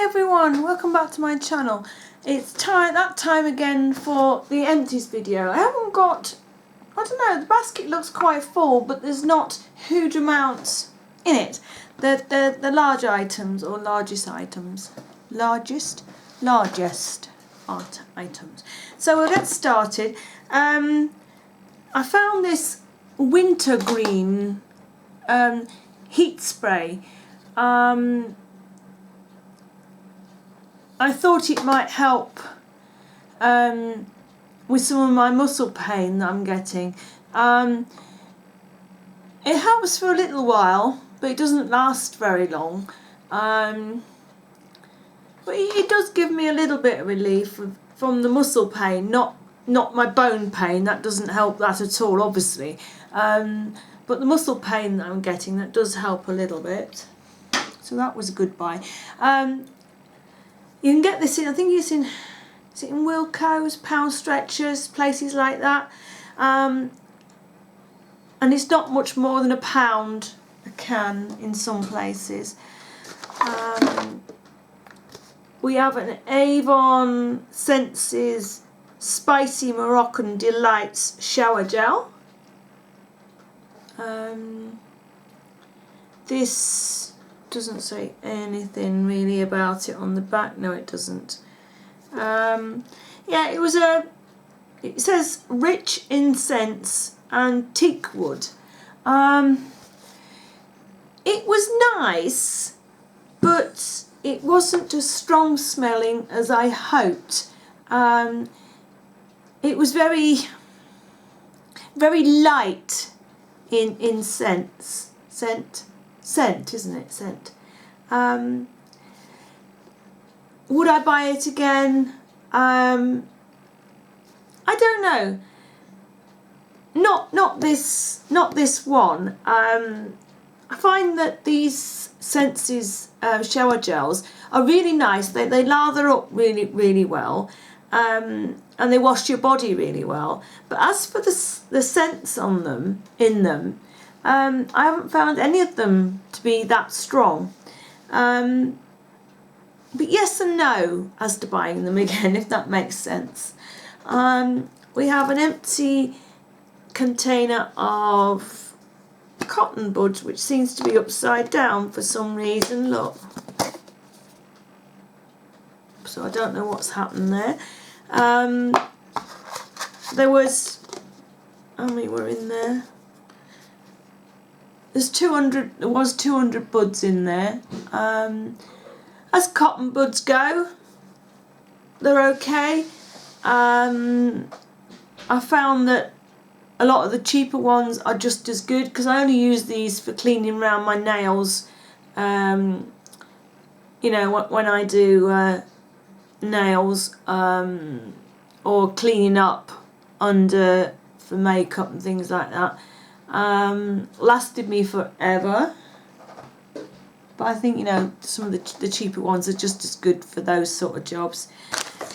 everyone, welcome back to my channel. It's that time again for the Empties video. I haven't got, I don't know, the basket looks quite full, but there's not huge amounts in it. The large items or largest items. Largest items. So we'll get started. I found this wintergreen heat spray. I thought it might help with some of my muscle pain that I'm getting. It helps for a little while, but it doesn't last very long. But it does give me a little bit of relief from the muscle pain, not my bone pain. That doesn't help that at all, obviously. But the muscle pain that I'm getting, that does help a little bit. So that was a good buy. You can get this in, I think it's in Wilko's, Pound Stretchers, places like that. And it's not much more than £1 a can in some places. We have an Avon Senses Spicy Moroccan Delights Shower Gel. This doesn't say anything really about it on the back. No, it doesn't. Yeah, it says rich in scents and teak wood. It was nice, but it wasn't as strong smelling as I hoped. It was very light in scent, isn't it? Scent. Would I buy it again? I don't know. Not this one. I find that these Senses shower gels are really nice. They lather up really well, and they wash your body really well. But as for the scents in them, I haven't found any of them to be that strong. But yes and no as to buying them again, if that makes sense. We have an empty container of cotton buds, which seems to be upside down for some reason. Look. So I don't know what's happened there. There was, how many were in there? There was 200 buds in there. As cotton buds go, they're okay. I found that a lot of the cheaper ones are just as good, because I only use these for cleaning around my nails. You know, when I do nails, or cleaning up under for makeup and things like that. Lasted me forever, but I think, you know, some of the cheaper ones are just as good for those sort of jobs.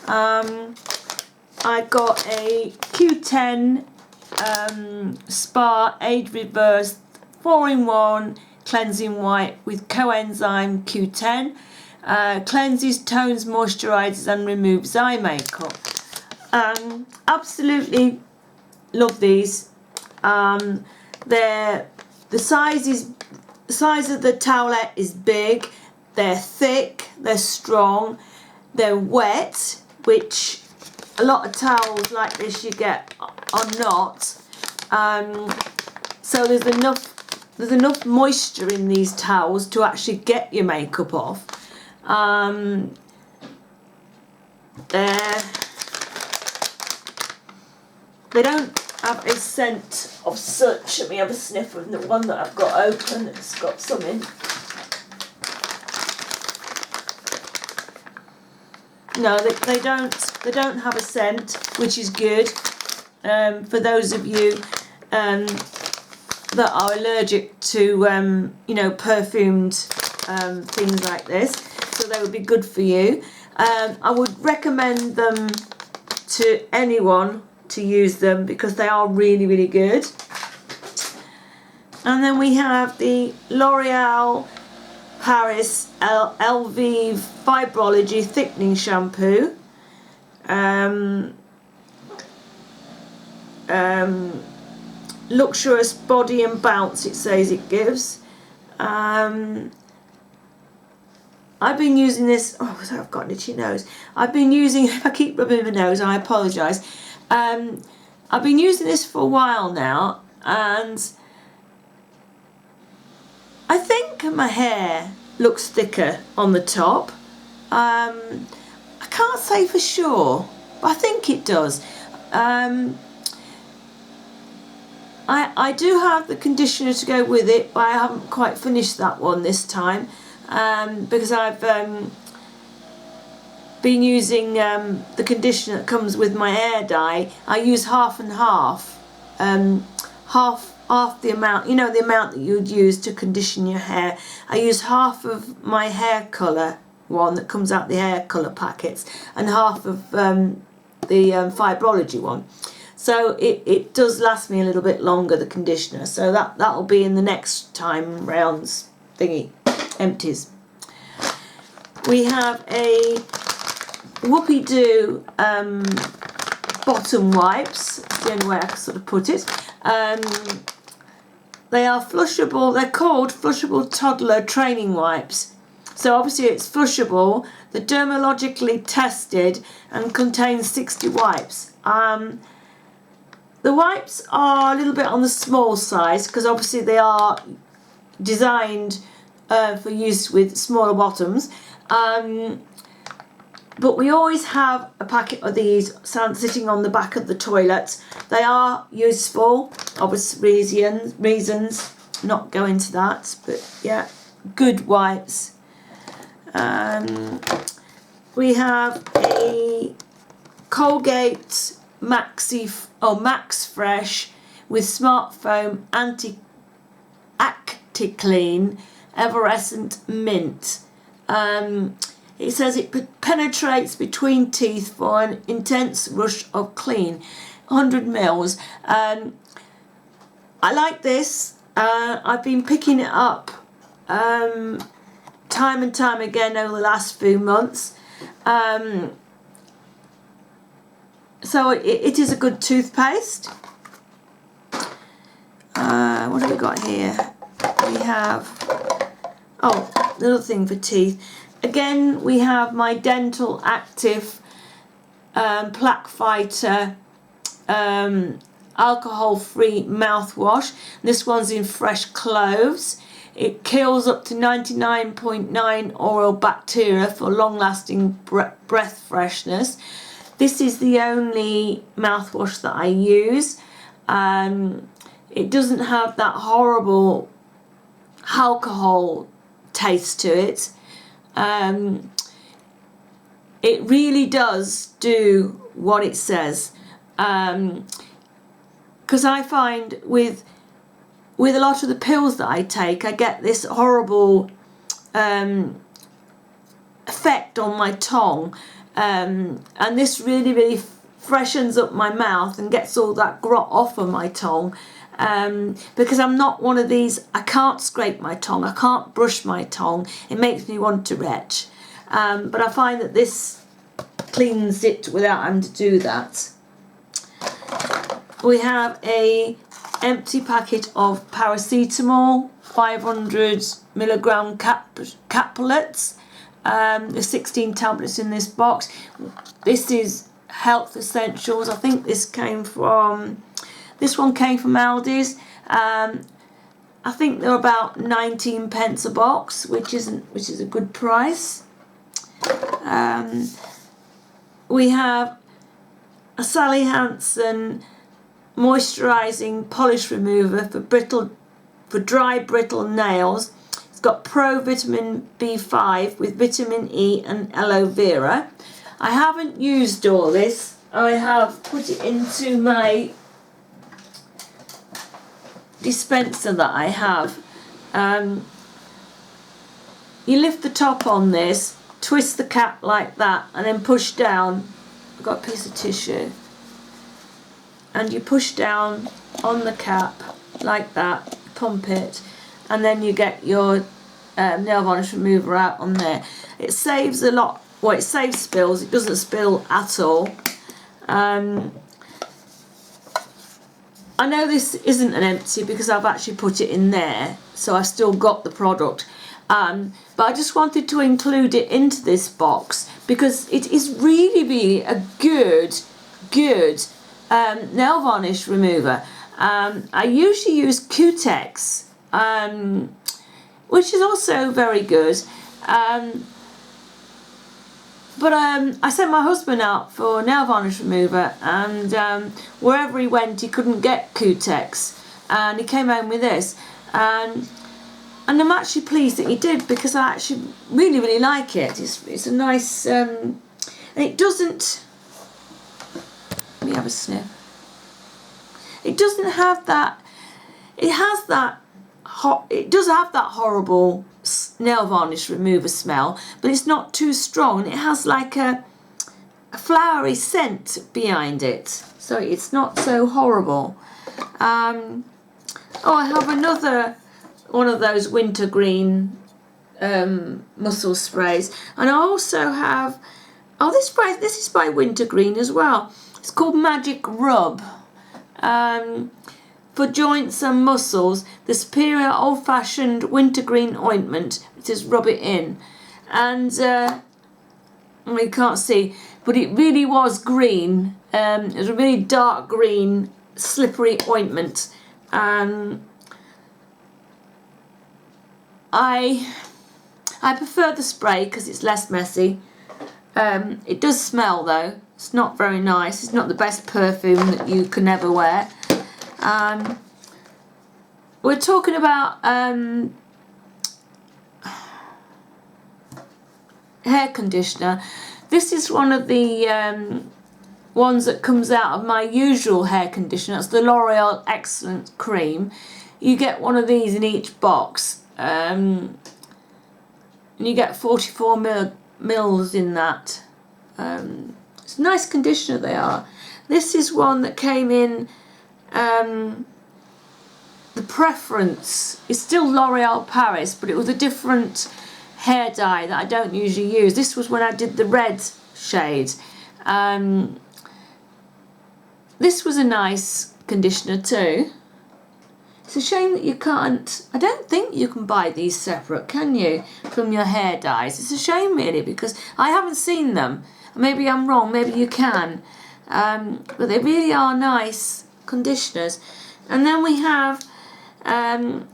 I got a Q10 Spa Age Reversed 4-in-1 cleansing wipe with coenzyme Q10. Cleanses, tones, moisturizes and removes eye makeup. Absolutely love these. The size of the towelette is big. They're thick. They're strong. They're wet, which a lot of towels like this you get are not. So there's enough moisture in these towels to actually get your makeup off. They don't have a scent of such. Let me have a sniff of the one that I've got open. It's got some in. No, they don't have a scent, which is good. For those of you that are allergic to you know, perfumed things like this, so they would be good for you. I would recommend them to anyone to use them, because they are really good. And then we have the L'Oreal Paris LV Fibrology Thickening Shampoo. Luxurious body and bounce, it says it gives. I've been using this. Oh, I've got an itchy nose. I've been using. If I keep rubbing my nose, I apologise. I've been using this for a while now, and I think my hair looks thicker on the top. I can't say for sure, but I think it does. I do have the conditioner to go with it, but I haven't quite finished that one this time, because I've been using the conditioner that comes with my hair dye. I use half and half, half the amount, you know, the amount that you would use to condition your hair. I use half of my hair colour one that comes out the hair colour packets, and half of the Fibrology one. So it does last me a little bit longer, the conditioner. So that'll be in the next time rounds thingy, empties. We have a Whoopie Doo bottom wipes. That's the only way I can sort of put it. They are flushable. They're called flushable toddler training wipes. So obviously it's flushable. They're dermatologically tested and contain 60 wipes. The wipes are a little bit on the small size because obviously they are designed for use with smaller bottoms. But we always have a packet of these sitting on the back of the toilet. They are useful, obvious reasons. Not go into that, but yeah, good wipes. We have a Colgate Max Fresh with Smart Foam Acti-Clean Effervescent Mint. It says it penetrates between teeth for an intense rush of clean. 100 mils. I like this. I've been picking it up time and time again over the last few months. So it is a good toothpaste. What have we got here? We have, little thing for teeth. Again, we have my Dental Active Plaque Fighter alcohol-free mouthwash. This one's in fresh cloves. It kills up to 99.9 oral bacteria for long-lasting breath freshness. This is the only mouthwash that I use. It doesn't have that horrible alcohol taste to it. It really does do what it says. Because I find with a lot of the pills that I take, I get this horrible effect on my tongue. And this really freshens up my mouth and gets all that grot off of my tongue. Because I'm not one of these, I can't scrape my tongue, I can't brush my tongue, it makes me want to retch. But I find that this cleans it without having to do that. We have a empty packet of paracetamol, 500 milligram caplets. There's 16 tablets in this box. This is Health Essentials. I think this one came from Aldi's. I think they're about 19 pence a box, which is a good price. We have a Sally Hansen moisturising polish remover for dry brittle nails. It's got pro vitamin B5 with vitamin E and aloe vera. I haven't used all this. I have put it into my dispenser that I have. You lift the top on this, twist the cap like that, and then push down. I've got a piece of tissue. And you push down on the cap like that, pump it, and then you get your nail varnish remover out on there. It saves a lot. Well, it saves spills. It doesn't spill at all. I know this isn't an empty because I've actually put it in there, so I've still got the product. But I just wanted to include it into this box because it is really a good nail varnish remover. I usually use Cutex, which is also very good. But I sent my husband out for nail varnish remover, and wherever he went he couldn't get Cutex, and he came home with this. And I'm actually pleased that he did, because I actually really like it. It's a nice, and it doesn't, let me have a sniff. It doesn't have that, it has that, it does have that horrible nail varnish remover smell, but it's not too strong. It has like a flowery scent behind it, so it's not so horrible. Oh, I have another one of those wintergreen muscle sprays, and I also have, oh, this is by Wintergreen as well. It's called Magic Rub. For joints and muscles, the superior old-fashioned wintergreen ointment. It says rub it in, and we can't see, but it really was green. It was a really dark green, slippery ointment. I prefer the spray because it's less messy. It does smell though. It's not very nice. It's not the best perfume that you can ever wear. We're talking about hair conditioner. This is one of the ones that comes out of my usual hair conditioner. It's the L'Oreal Excellent Cream. You get one of these in each box, and you get 44 mils in that. It's a nice conditioner they are. This is one that came in the Preference. It's still L'Oreal Paris, but it was a different hair dye that I don't usually use. This was when I did the red shade. This was a nice conditioner too. It's a shame that you can't, I don't think you can buy these separate, can you, from your hair dyes? It's a shame really, because I haven't seen them. Maybe I'm wrong, maybe you can. But they really are nice conditioners. And then we have a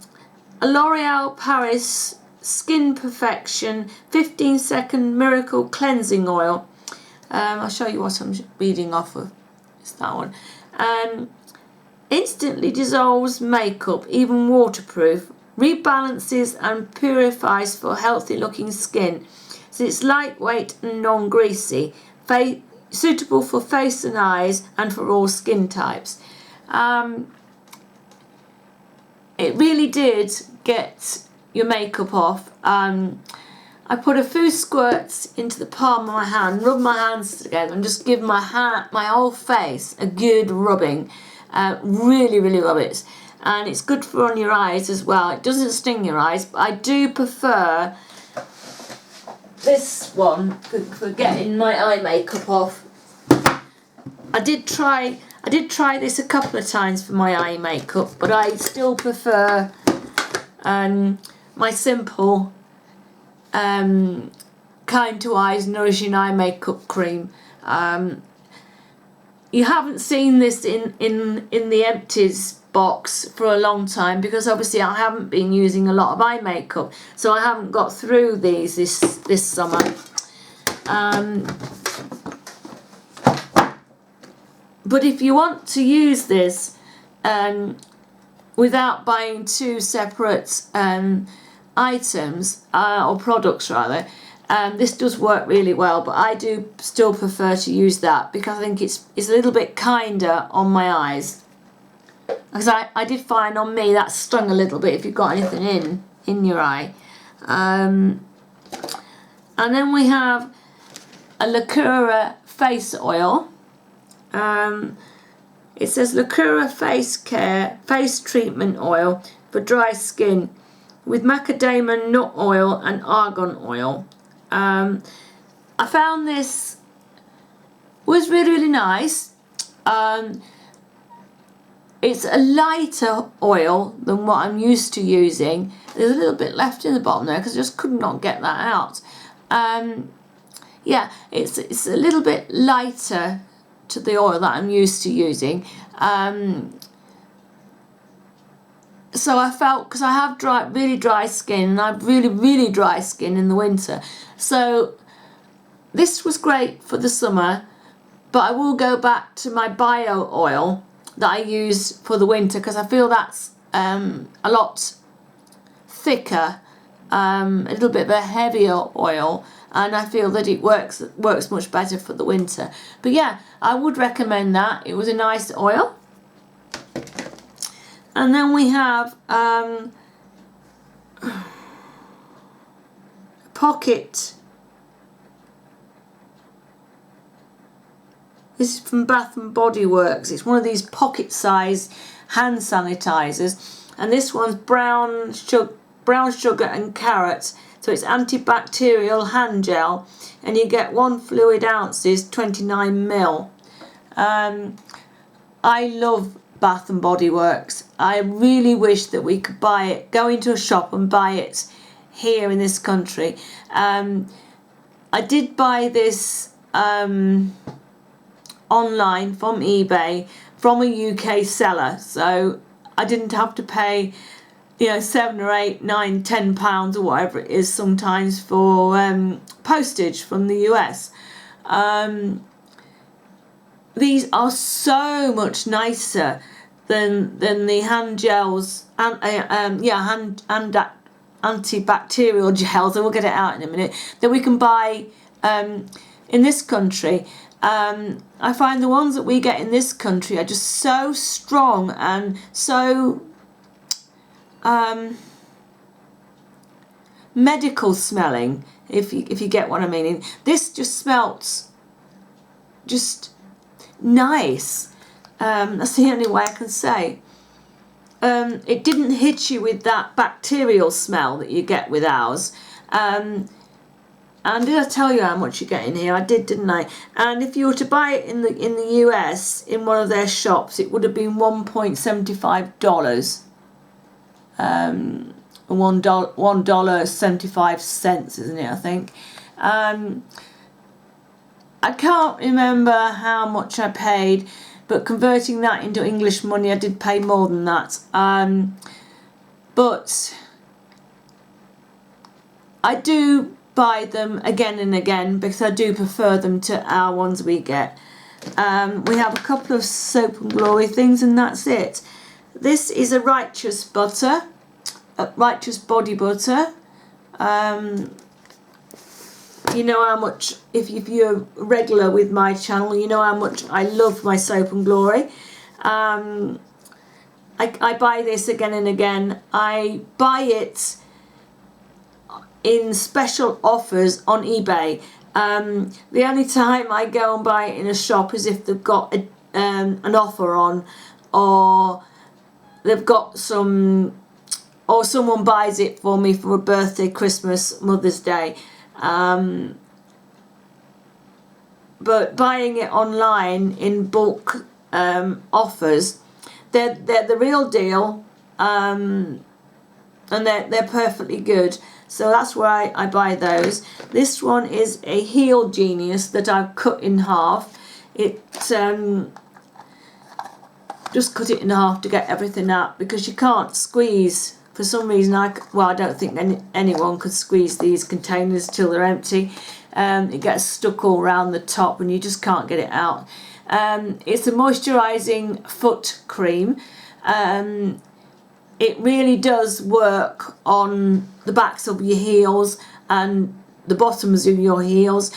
L'Oreal Paris Skin Perfection 15-second Miracle Cleansing Oil. I'll show you what I'm reading off of. It's that one. Instantly dissolves makeup, even waterproof, rebalances and purifies for healthy looking skin. So it's lightweight and non-greasy, suitable for face and eyes and for all skin types. It really did get your makeup off. I put a few squirts into the palm of my hand, rub my hands together and just give my whole face a good rubbing. Really rub it, and it's good for on your eyes as well. It doesn't sting your eyes, but I do prefer this one for getting my eye makeup off. I did try this a couple of times for my eye makeup, but I still prefer my simple Kind to Eyes Nourishing Eye Makeup Cream. You haven't seen this in the Empties box for a long time, because obviously I haven't been using a lot of eye makeup, so I haven't got through these this summer. But if you want to use this without buying two separate items or products rather, this does work really well, but I do still prefer to use that because I think it's a little bit kinder on my eyes. Because I did find on me that stung a little bit if you've got anything in your eye. And then we have a Lacura face oil. It says Lacura face treatment oil for dry skin with macadamia nut oil and argan oil. I found this was really, really nice. It's a lighter oil than what I'm used to using. There's a little bit left in the bottom there because I just could not get that out. Yeah, it's a little bit lighter to the oil that I'm used to using. So I felt, because I have really dry skin, and I have really dry skin in the winter. So this was great for the summer, but I will go back to my bio oil that I use for the winter, because I feel that's a lot thicker, a little bit of a heavier oil, and I feel that it works much better for the winter. But yeah, I would recommend that. It was a nice oil. And then we have Pocket. This is from Bath and Body Works. It's one of these pocket size hand sanitizers, and this one's brown sugar and carrot. So it's antibacterial hand gel, and you get 1 fluid ounces, 29 ml. I love Bath and Body Works. I really wish that we could buy it, go into a shop and buy it here in this country. I did buy this online from eBay from a UK seller, so I didn't have to pay, you know, £7 or £8, £9, £10 or whatever it is sometimes for postage from the US. These are so much nicer than the hand gels and antibacterial gels. I will get it out in a minute, that we can buy in this country. I find the ones that we get in this country are just so strong and so medical smelling, if you get what I mean. This just smelt just nice. That's the only way I can say. It didn't hit you with that bacterial smell that you get with ours. And did I tell you how much you get in here? I did, didn't I? And if you were to buy it in the US in one of their shops, it would have been $1.75. $1.75, isn't it? I think. I can't remember how much I paid, but converting that into English money, I did pay more than that. But I do buy them again and again because I do prefer them to our ones we get. We have a couple of Soap and Glory things, and that's it. This is a Righteous butter, a Righteous body butter. You know how much, if you're regular with my channel, you know how much I love my Soap and Glory. I buy this again and again. I buy it in special offers on eBay. The only time I go and buy it in a shop is if they've got an offer on, or they've got some, or someone buys it for me for a birthday, Christmas, Mother's Day. But buying it online in bulk offers, they're the real deal, and they're perfectly good. So that's why I buy those. This one is a Heel Genius that I've cut in half. It just cut it in half to get everything out, because you can't squeeze. For some reason, I don't think anyone could squeeze these containers till they're empty. It gets stuck all around the top and you just can't get it out. It's a moisturising foot cream. It really does work on the backs of your heels and the bottoms of your heels.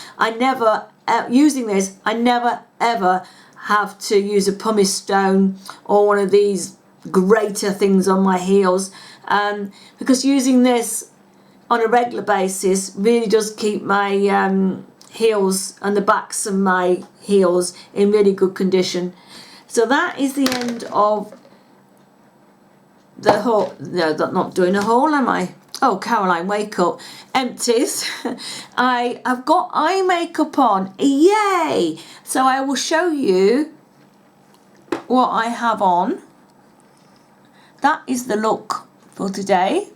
Using this, I never ever have to use a pumice stone or one of these grater things on my heels. Because using this on a regular basis really does keep my heels and the backs of my heels in really good condition. So that is the end of the haul. No, not doing a haul, am I? Oh, Caroline, wake up. Empties. I've got eye makeup on. Yay! So I will show you what I have on. That is the look for today.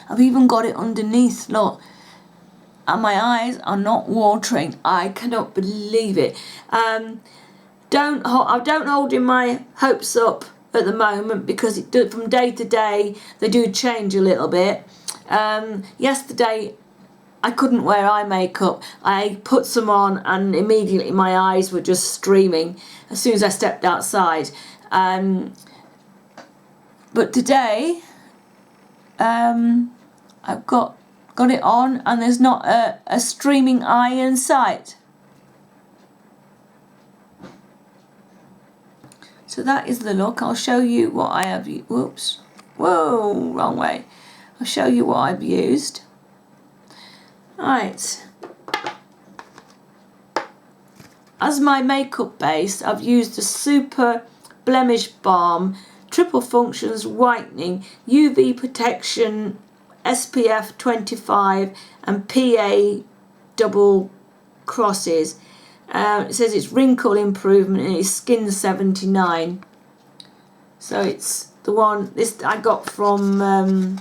I've even got it underneath, look. And my eyes are not watering. I cannot believe it. Don't hold in my hopes up at the moment, because from day to day they do change a little bit. Yesterday I couldn't wear eye makeup. I put some on and immediately my eyes were just streaming as soon as I stepped outside. But today I've got it on and there's not a streaming eye in sight. So that is the look. I'll show you what I have. Whoops. Whoa, wrong way. I'll show you what I've used. Right. As my makeup base, I've used the Super Blemish Balm, Triple Functions Whitening, UV Protection, SPF 25 and PA double crosses. It says it's wrinkle improvement and it's skin 79. So it's the one this I got from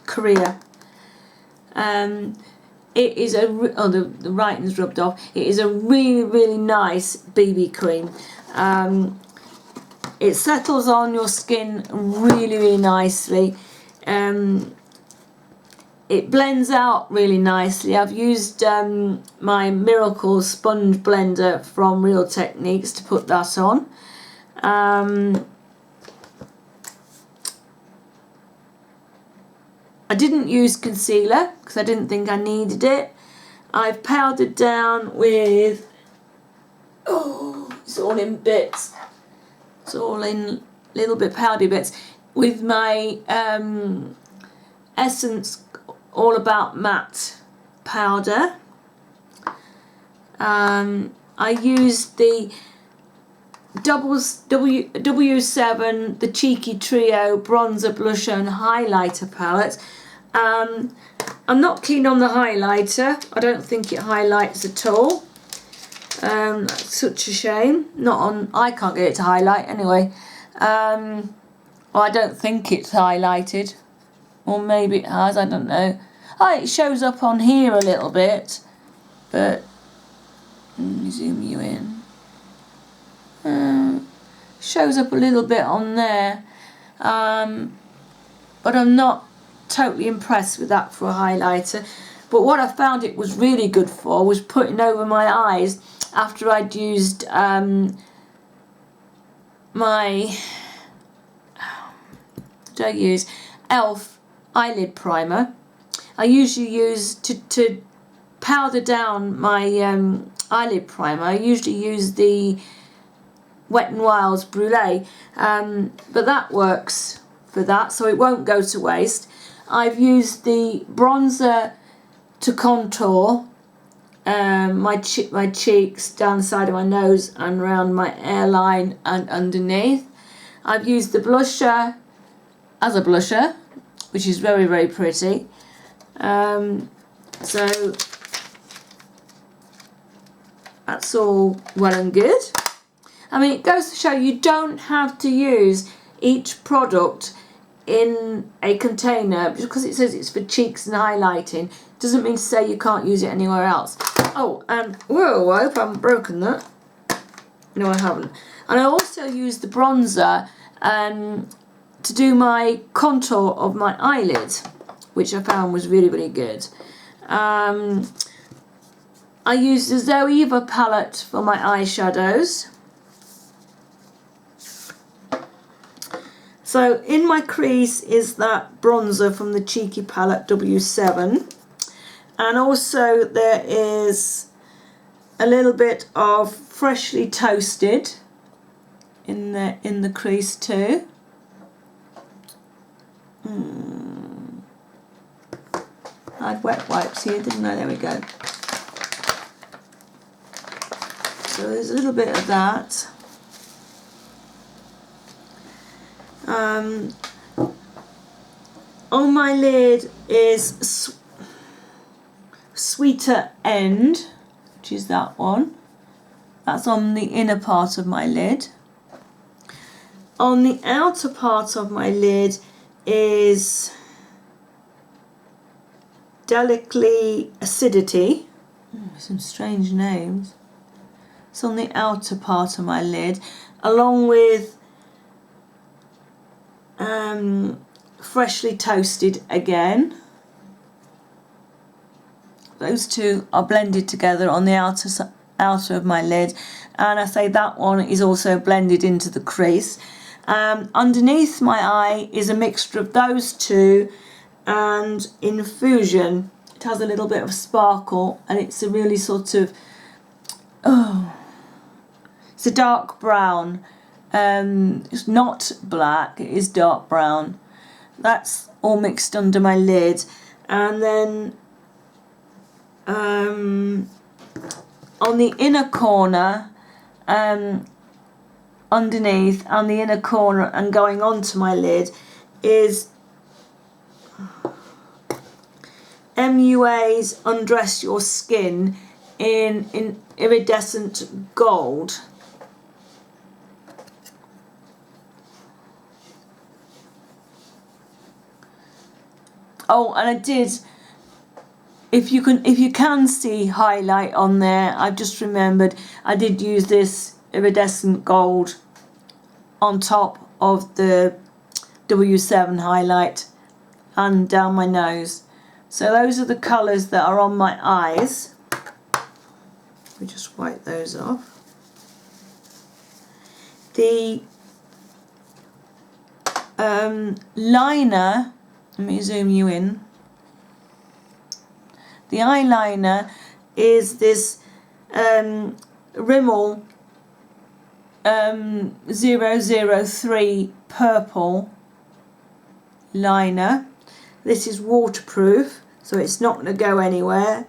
Korea. It is the writing's rubbed off. It is a really nice BB cream. It settles on your skin really nicely. It blends out really nicely. I've used my Miracle sponge blender from Real Techniques to put that on. I didn't use concealer because I didn't think I needed it. I've powdered down with, it's all in bits. It's all in little bit powdery bits with my Essence All About Matte powder. I used the W7, the Cheeky Trio bronzer, blusher and highlighter palette. I'm not keen on the highlighter. I don't think it highlights at all. That's such a shame. I can't get it to highlight anyway. Well, I don't think it's highlighted. Or maybe it has, I don't know. It shows up on here a little bit. But, let me zoom you in. Shows up a little bit on there. But I'm not totally impressed with that for a highlighter. But what I found it was really good for was putting over my eyes after I'd used ELF eyelid primer. I usually use to powder down my eyelid primer. I usually use the Wet n Wild's Brulee, but that works for that, so it won't go to waste. I've used the bronzer to contour my cheeks, down the side of my nose and around my hairline and underneath. I've used the blusher as a blusher, which is very pretty. So that's all well and good. I mean, it goes to show you don't have to use each product in a container. Because it says it's for cheeks and highlighting doesn't mean to say you can't use it anywhere else. Oh, and whoa, I hope I haven't broken that. No, I haven't. And I also used the bronzer to do my contour of my eyelid, which I found was really good. I used the Zoeva palette for my eyeshadows. So in my crease is that bronzer from the Cheeky palette W7, and also there is a little bit of Freshly Toasted in the crease too. I had wet wipes here, didn't I? There we go. So there's a little bit of that. On my lid is Sweeter End, which is that one. That's on the inner part of my lid. On the outer part of my lid is Delicately Acidity. Some strange names. It's on the outer part of my lid, along with Freshly Toasted again. Those two are blended together on the outer of my lid, and I say that one is also blended into the crease. Underneath my eye is a mixture of those two and Infusion. It has a little bit of sparkle, and it's a really sort of, it's a dark brown. It's not black, it is dark brown. That's all mixed under my lid. And then on the inner corner, underneath, and the inner corner and going onto my lid is MUA's Undress Your Skin in iridescent gold. Oh, and I did, if you can see highlight on there, I've just remembered I did use this iridescent gold on top of the W7 highlight and down my nose. So those are the colours that are on my eyes. Let me just wipe those off. The liner, let me zoom you in. The eyeliner is this Rimmel 003 purple liner. This is waterproof, so it's not going to go anywhere.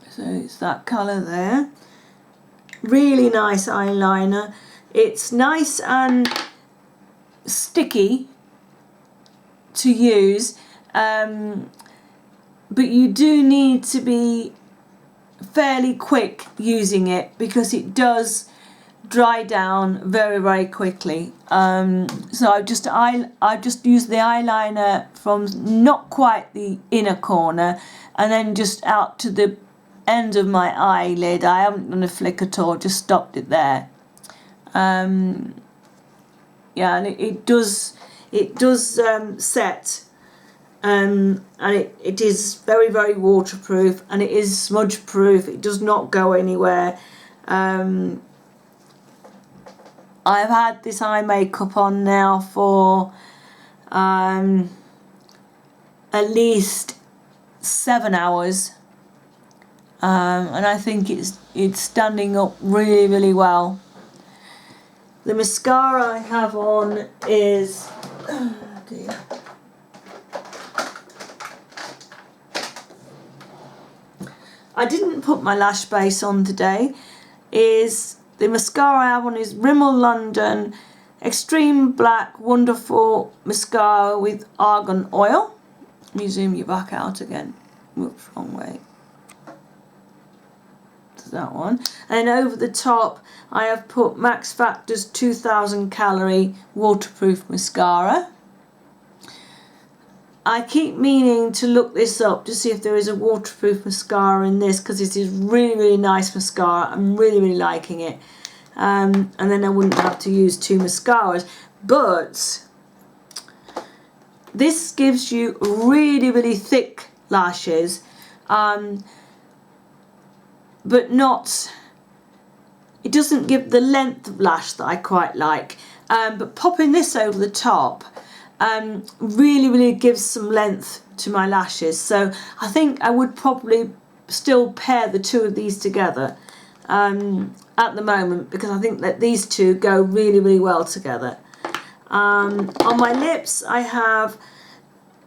So it's that colour there. Really nice eyeliner. It's nice and sticky to use, but you do need to be fairly quick using it because it does dry down very, very quickly. So I've just used the eyeliner from not quite the inner corner and then just out to the end of my eyelid. I haven't done a flick at all, just stopped it there. Yeah, and it does set, and it is very, very waterproof, and it is smudge proof. It does not go anywhere. I've had this eye makeup on now for at least 7 hours, and I think it's standing up really, really well. The mascara I have on is, oh dear. I didn't put my lash base on today. The mascara I have on is Rimmel London Extreme Black Wonderful Mascara with Argan Oil. Let me zoom you back out again. Whoops, wrong way. That one, and over the top I have put Max Factor's 2000 calorie waterproof mascara. I keep meaning to look this up to see if there is a waterproof mascara in this, because it is really, really nice mascara. I'm really, really liking it, and then I wouldn't have to use 2 mascaras. But this gives you really, really thick lashes, but not, it doesn't give the length of lash that I quite like. But popping this over the top really, really gives some length to my lashes. So I think I would probably still pair the two of these together at the moment, because I think that these two go really, really well together. On my lips I have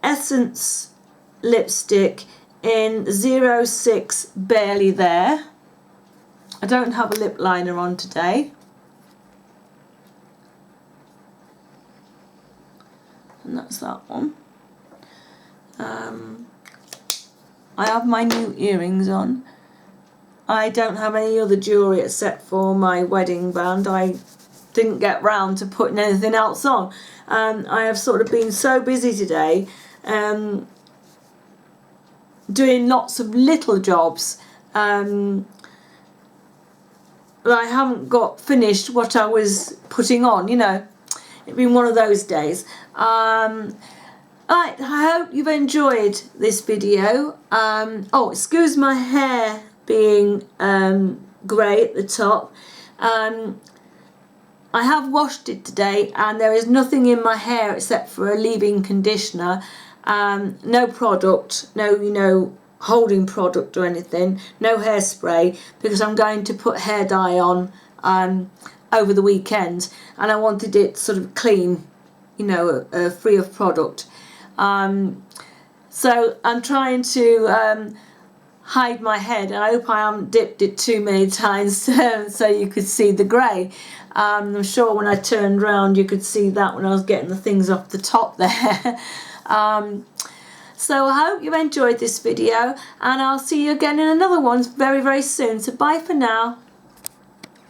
Essence lipstick in 06 Barely There. I don't have a lip liner on today. And that's that one. I have my new earrings on. I don't have any other jewellery except for my wedding band. I didn't get round to putting anything else on. I have sort of been so busy today doing lots of little jobs that I haven't got finished what I was putting on, you know. It's been one of those days. Right, I hope you've enjoyed this video. Oh, excuse my hair being grey at the top. I have washed it today and there is nothing in my hair except for a leave-in conditioner. No product, no, you know, holding product or anything, no hairspray, because I'm going to put hair dye on over the weekend, and I wanted it sort of clean, you know, free of product. So I'm trying to hide my head, and I hope I haven't dipped it too many times so you could see the grey. I'm sure when I turned round you could see that when I was getting the things off the top there. So I hope you enjoyed this video, and I'll see you again in another one very, very soon. So bye for now.